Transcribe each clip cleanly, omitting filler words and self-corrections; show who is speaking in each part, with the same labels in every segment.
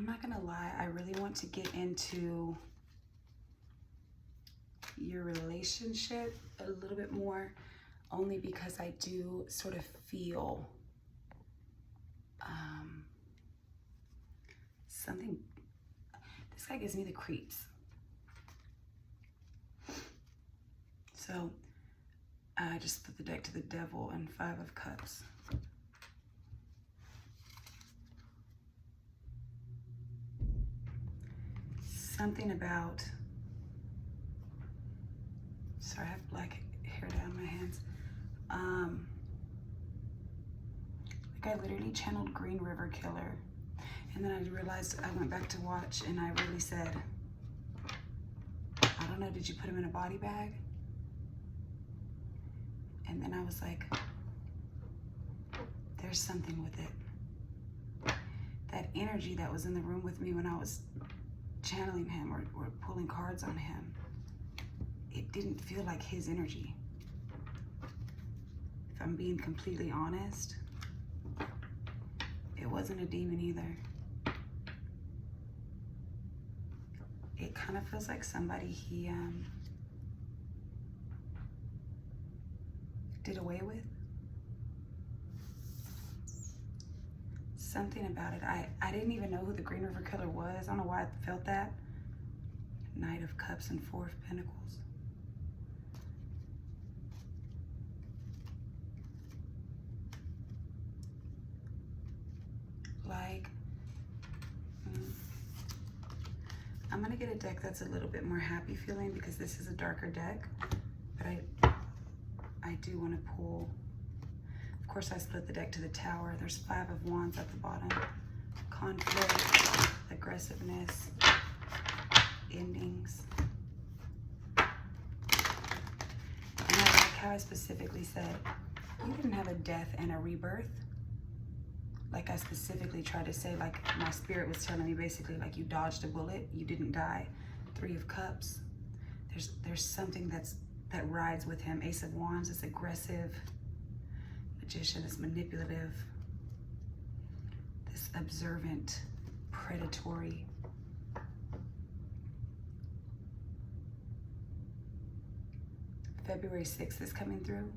Speaker 1: I'm not gonna lie, I really want to get into your relationship a little bit more, only because I do sort of feel something. This guy gives me the creeps. So I just put the deck to the devil and 5 of Cups. Something about, sorry, I have black hair down my hands. Like I literally channeled Green River Killer. And then I realized, I went back to watch and I really said, I don't know, did you put him in a body bag? And then I was like, there's something with it. That energy that was in the room with me when I was channeling him or pulling cards on him, it didn't feel like his energy. If I'm being completely honest, it wasn't a demon either. It kind of feels like somebody he did away with. Something about it. I didn't even know who the Green River Killer was. I don't know why I felt that. Knight of Cups and 4 of Pentacles. Like, I'm gonna get a deck that's a little bit more happy feeling because this is a darker deck, but I do want to pull. Of course, I split the deck to the Tower. There's 5 of Wands at the bottom. Conflict, aggressiveness, endings. And I like how I specifically said, you didn't have a death and a rebirth. Like I specifically tried to say, like my spirit was telling me basically, like you dodged a bullet, you didn't die. 3 of Cups. There's something that rides with him. Ace of Wands is aggressive. Magician is manipulative. This observant, predatory. February 6th is coming through.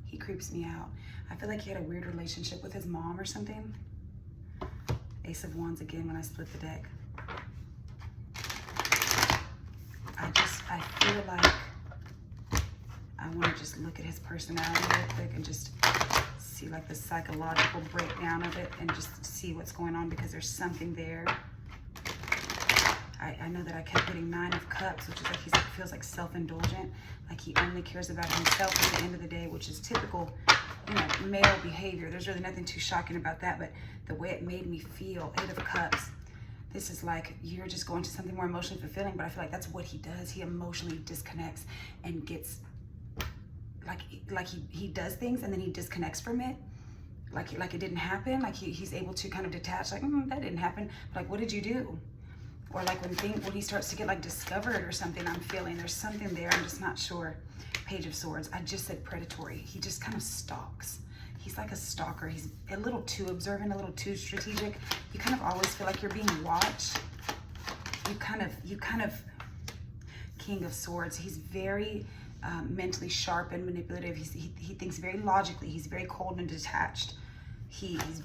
Speaker 1: He creeps me out. I feel like he had a weird relationship with his mom or something. Ace of Wands again when I split the deck. I feel like I want to just look at his personality real quick and just see like the psychological breakdown of it and just see what's going on, because there's something there. I know that I kept getting 9 of Cups, which is like he feels like self-indulgent, like he only cares about himself at the end of the day, which is typical, you know, male behavior. There's really nothing too shocking about that, but the way it made me feel, 8 of Cups, this is like you're just going to something more emotionally fulfilling, but I feel like that's what he does. He emotionally disconnects and gets, like he does things and then he disconnects from it. Like it didn't happen. Like he's able to kind of detach, like, that didn't happen. But like, what did you do? Or like when he starts to get like discovered or something, I'm feeling there's something there. I'm just not sure. Page of Swords. I just said predatory. He just kind of stalks. He's like a stalker. He's a little too observant, a little too strategic. You kind of always feel like you're being watched. You kind of, King of Swords. He's very mentally sharp and manipulative. He thinks very logically. He's very cold and detached. He's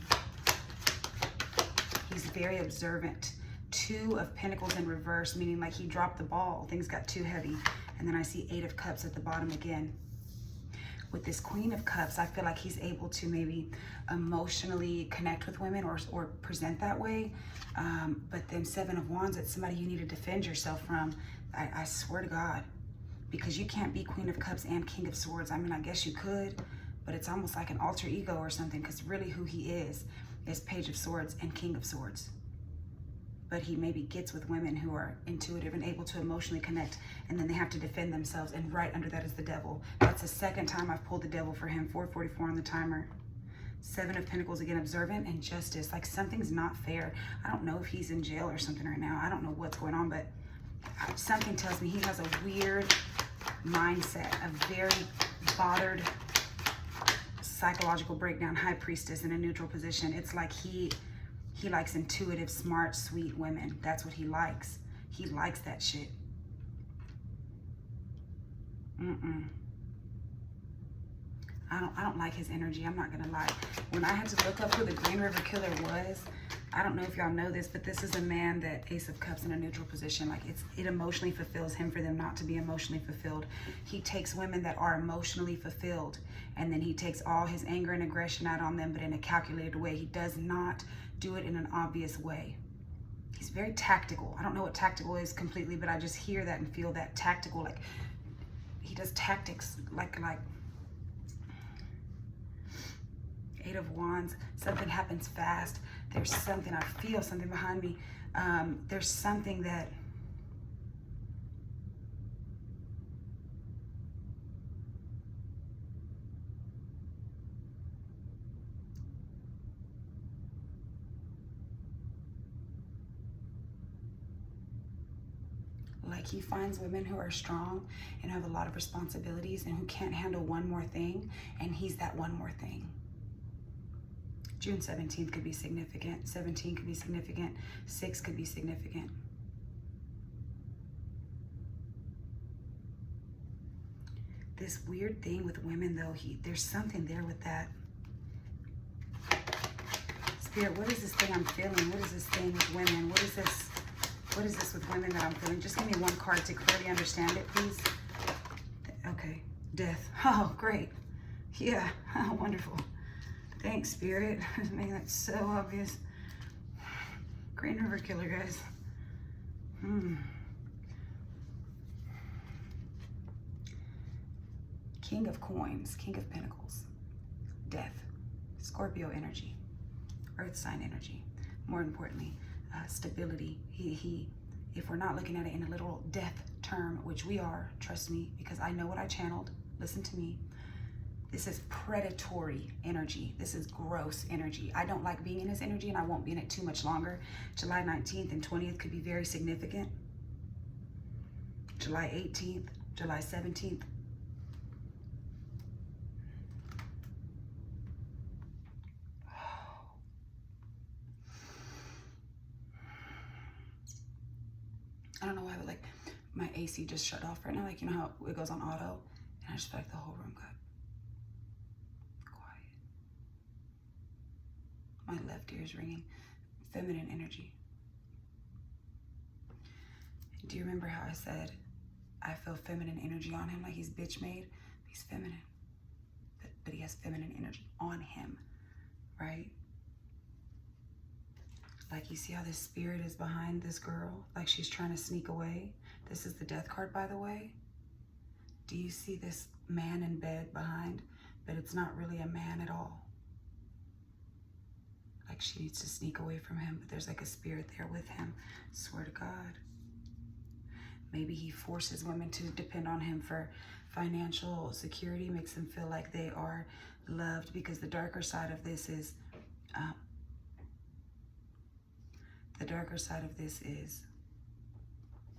Speaker 1: very observant. 2 of Pentacles in reverse, meaning like he dropped the ball. Things got too heavy. And then I see 8 of Cups at the bottom again. With this Queen of Cups, I feel like he's able to maybe emotionally connect with women or present that way. But then 7 of Wands, it's somebody you need to defend yourself from. I swear to God, because you can't be Queen of Cups and King of Swords. I mean, I guess you could, but it's almost like an alter ego or something, because really who he is Page of Swords and King of Swords. But he maybe gets with women who are intuitive and able to emotionally connect, and then they have to defend themselves, and right under that is the devil. That's the second time I've pulled the devil for him. 444 on the timer. 7 of Pentacles again, observant and justice. Like something's not fair. I don't know if he's in jail or something right now. I don't know what's going on, but something tells me he has a weird mindset, a very bothered psychological breakdown, high priestess in a neutral position. It's like he likes intuitive, smart, sweet women. That's what he likes. He likes that shit. I don't like his energy. I'm not gonna lie. When I had to look up who the Green River Killer was, I don't know if y'all know this, but this is a man that Ace of Cups in a neutral position. Like it emotionally fulfills him for them not to be emotionally fulfilled. He takes women that are emotionally fulfilled, and then he takes all his anger and aggression out on them, but in a calculated way. He does not do it in an obvious way. He's very tactical. I don't know what tactical is completely, but I just hear that and feel that tactical. Like he does tactics like Eight of Wands. Something happens fast. There's something, I feel something behind me. There's something that like he finds women who are strong and have a lot of responsibilities and who can't handle one more thing, and he's that one more thing. June 17th could be significant. 17 could be significant. 6 could be significant. This weird thing with women though, there's something there with that. Spirit, what is this thing I'm feeling? What is this thing with women? What is this with women that I'm feeling? Just give me one card to clearly understand it, please. Okay, death. Oh, great. Yeah, oh, wonderful. Thanks, Spirit. Making that so obvious. Green River Killer, guys. King of Coins, King of Pentacles, Death, Scorpio energy, Earth sign energy. More importantly, stability. If we're not looking at it in a literal death term, which we are, trust me, because I know what I channeled. Listen to me. This is predatory energy. This is gross energy. I don't like being in this energy, and I won't be in it too much longer. July 19th and 20th could be very significant. July 18th, July 17th. I don't know why, but like my AC just shut off right now. Like, you know how it goes on auto? And I just feel like the whole room got my left ear is ringing. Feminine energy. Do you remember how I said I feel feminine energy on him, like he's bitch made? He's feminine, but he has feminine energy on him, right? Like, you see how this spirit is behind this girl? Like she's trying to sneak away. This is the death card, by the way. Do you see this man in bed behind? But it's not really a man at all. Like she needs to sneak away from him, but there's like a spirit there with him. Swear to God. Maybe he forces women to depend on him for financial security, makes them feel like they are loved, because the darker side of this is,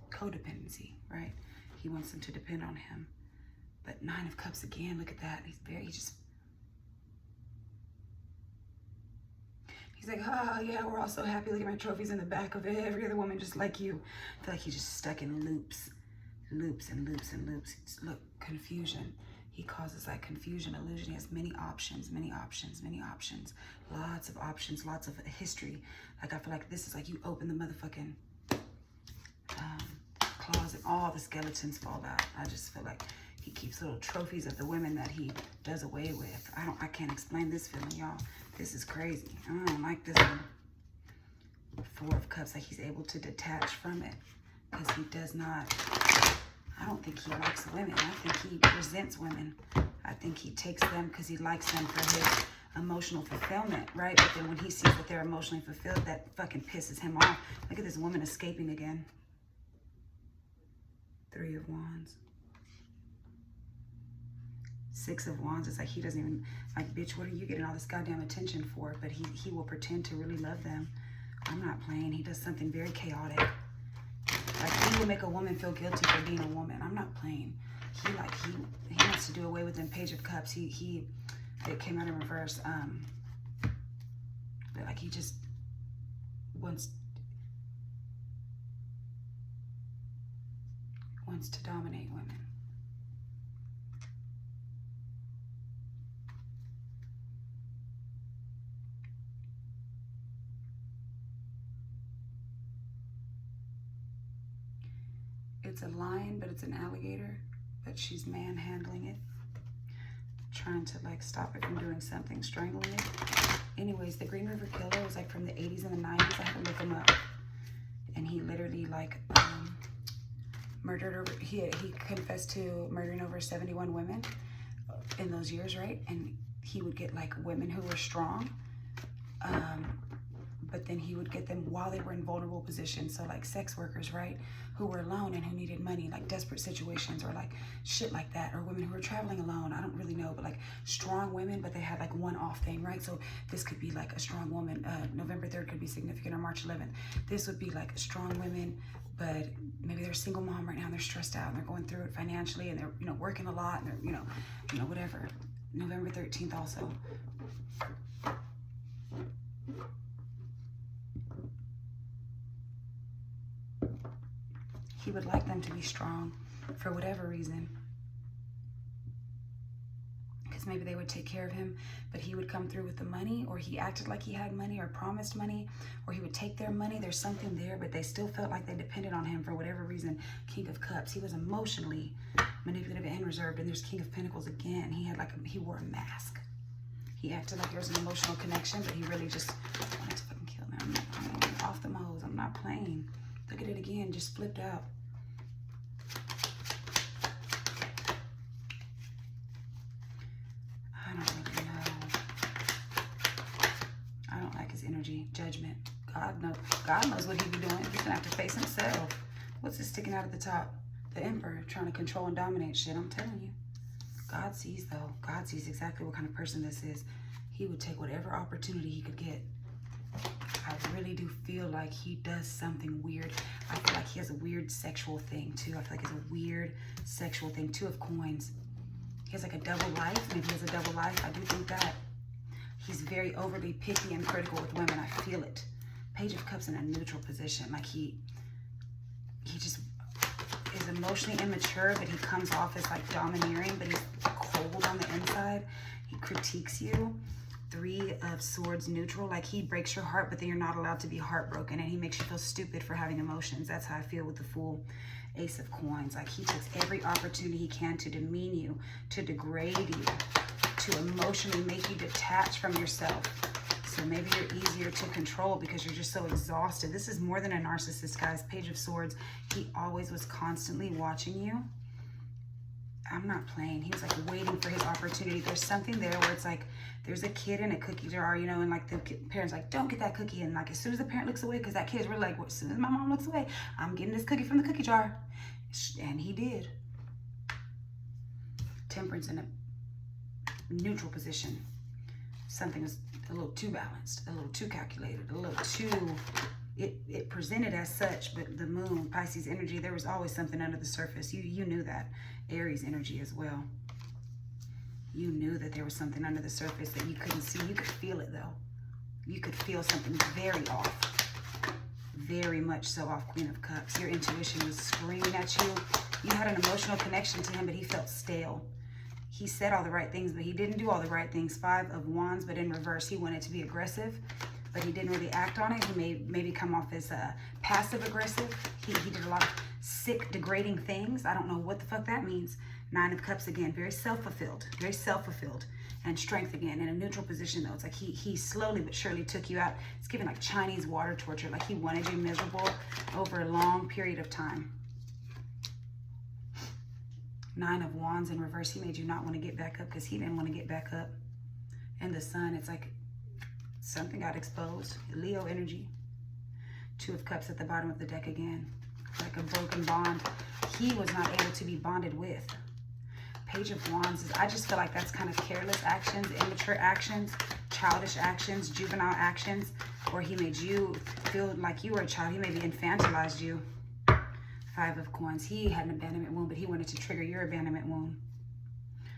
Speaker 1: codependency, right? He wants them to depend on him. But Nine of Cups again, look at that. He's like, oh yeah, we're all so happy. Look at my trophies in the back of every other woman just like you. I feel like he's just stuck in loops and loops. Look, confusion. He causes like confusion, illusion. He has many options. Lots of options, lots of history. Like, I feel like this is like you open the motherfucking closet, all the skeletons fall out. I just feel like he keeps little trophies of the women that he does away with. I can't explain this feeling, y'all. This is crazy. I don't like this one. Four of Cups, like he's able to detach from it because he does not, I don't think he likes women. I think he resents women. I think he takes them because he likes them for his emotional fulfillment, right? But then when he sees that they're emotionally fulfilled, that fucking pisses him off. Look at this woman escaping again. Three of Wands. Six of Wands. It's like he doesn't even, like, bitch, what are you getting all this goddamn attention for? But he will pretend to really love them. I'm not playing. He does something very chaotic. Like, he will make a woman feel guilty for being a woman. I'm not playing. He wants to do away with them Page of Cups. It came out in reverse. But like he just wants to dominate women. It's a lion, but it's an alligator, but she's manhandling it, trying to like stop it from doing something, strangling it. Anyways, the Green River Killer was like from the 80s and the 90s. I had to look him up. And he literally like murdered over, he confessed to murdering over 71 women in those years, right? And he would get like women who were strong, but then he would get them while they were in vulnerable positions. So like sex workers, right? Who were alone and who needed money, like desperate situations or like shit like that. Or women who were traveling alone. I don't really know, but like strong women, but they had like one off thing, right? So this could be like a strong woman. November 3rd could be significant, or March 11th. This would be like strong women, but maybe they're a single mom right now and they're stressed out and they're going through it financially and they're, you know, working a lot and they're, you know, whatever. November 13th also. He would like them to be strong for whatever reason. Because maybe they would take care of him, but he would come through with the money, or he acted like he had money or promised money, or he would take their money. There's something there, but they still felt like they depended on him for whatever reason. King of Cups. He was emotionally manipulative and reserved. And there's King of Pentacles again. He had like he wore a mask. He acted like there was an emotional connection, but he really just wanted to fucking kill them. I'm not playing. Off the hose. I'm not playing. Look at it again. Just flipped out. I don't really know. I don't like his energy. Judgment. God knows what he be doing. He's gonna have to face himself. What's this sticking out at the top? The Emperor, trying to control and dominate shit. I'm telling you. God sees though. God sees exactly what kind of person this is. He would take whatever opportunity he could get. I really do feel like he does something weird. I feel like he has a weird sexual thing too. I feel like it's a weird sexual thing. Two of Coins. He has like a double life. Maybe he has a double life. I do think that. He's very overly picky and critical with women. I feel it. Page of Cups in a neutral position. Like he just is emotionally immature, but he comes off as like domineering, but he's cold on the inside. He critiques you. Three of Swords neutral. Like he breaks your heart, but then you're not allowed to be heartbroken, and he makes you feel stupid for having emotions. That's how I feel with the Fool. Ace of Coins. Like he takes every opportunity he can to demean you, to degrade you, to emotionally make you detach from yourself. So maybe you're easier to control because you're just so exhausted. This is more than a narcissist, guys. Page of Swords. He always was constantly watching you. I'm not playing. He was like waiting for his opportunity. There's something there where it's like there's a kid in a cookie jar, you know, and like the parents like, don't get that cookie. And like as soon as the parent looks away, because that kid is really like, well, as soon as my mom looks away, I'm getting this cookie from the cookie jar. And he did. Temperance in a neutral position. Something was a little too balanced, a little too calculated, a little too, it presented as such, but the moon, Pisces energy, there was always something under the surface. You knew that. Aries energy as well. You knew that there was something under the surface that you couldn't see. You could feel it though. You could feel something very off. Very much so off. Queen of Cups. Your intuition was screaming at you. You had an emotional connection to him, but he felt stale. He said all the right things, but he didn't do all the right things. Five of Wands, but in reverse. He wanted to be aggressive, but he didn't really act on it. He may maybe come off as passive aggressive. He did a lot of sick, degrading things. I don't know what the fuck that means. Nine of Cups again. Very self-fulfilled. Very self-fulfilled. And Strength again. In a neutral position though. It's like he slowly but surely took you out. It's giving like Chinese water torture. Like he wanted you miserable over a long period of time. Nine of Wands in reverse. He made you not want to get back up because he didn't want to get back up. And the Sun, it's like something got exposed. Leo energy. Two of Cups at the bottom of the deck again. Like a broken bond. He was not able to be bonded with. Page of Wands is, I just feel like that's kind of careless actions, immature actions, childish actions, juvenile actions, where he made you feel like you were a child. He maybe infantilized you. Five of Coins. He had an abandonment wound, but he wanted to trigger your abandonment wound.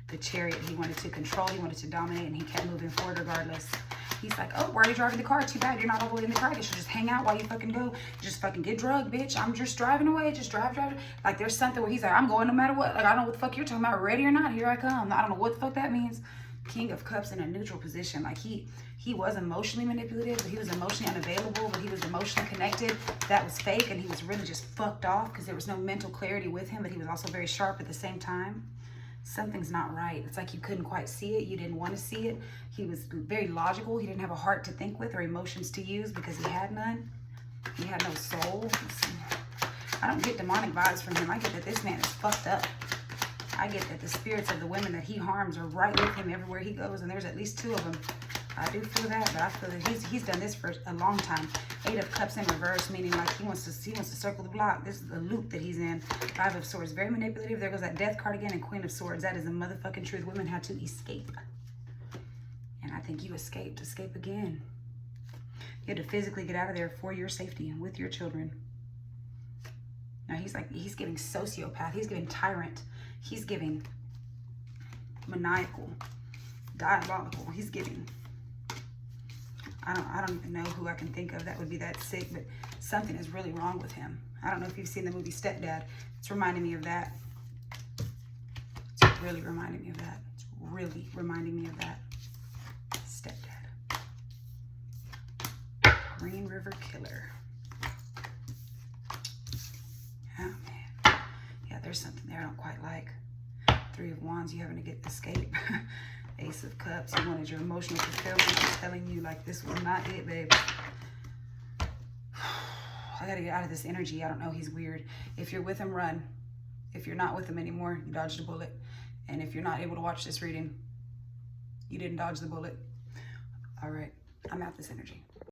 Speaker 1: The Chariot, he wanted to control, he wanted to dominate, and he kept moving forward regardless. He's like, oh, why are you driving the car? Too bad you're not all the way in the car. You should just hang out while you fucking go. Just fucking get drugged, bitch. I'm just driving away. Just drive. Like, there's something where he's like, I'm going no matter what. Like, I don't know what the fuck you're talking about. Ready or not, here I come. I don't know what the fuck that means. King of Cups in a neutral position. Like, he was emotionally manipulative, but he was emotionally unavailable, but he was emotionally connected. That was fake, and he was really just fucked off because there was no mental clarity with him, but he was also very sharp at the same time. Something's not right. It's like you couldn't quite see it. You didn't want to see it. He was very logical. He didn't have a heart to think with or emotions to use because he had none. He had no soul. I don't get demonic vibes from him. I get that this man is fucked up. I get that the spirits of the women that he harms are right with him everywhere he goes, and there's at least 2 of them. I do feel that, but I feel that he's done this for a long time. 8 of Cups in reverse, meaning like he wants to circle the block. This is the loop that he's in. 5 of Swords, very manipulative. There goes that Death card again, and Queen of Swords. That is the motherfucking truth. Women have to escape, and I think you escaped. Escape again. You had to physically get out of there for your safety and with your children. Now he's giving sociopath. He's giving tyrant. He's giving maniacal, diabolical. He's giving. I don't even know who I can think of that would be that sick, but something is really wrong with him. I don't know if you've seen the movie Stepdad. It's reminding me of that. It's really reminding me of that. It's really reminding me of that. Stepdad. Green River Killer. Oh, man. Yeah, there's something there I don't quite like. 3 of Wands, you having to get escape. Ace of Cups, you wanted your emotional fulfillment. He's telling you, like, this was not it, babe. I gotta get out of this energy. I don't know, he's weird. If you're with him, run. If you're not with him anymore, you dodged a bullet. And if you're not able to watch this reading, you didn't dodge the bullet. All right, I'm out this energy.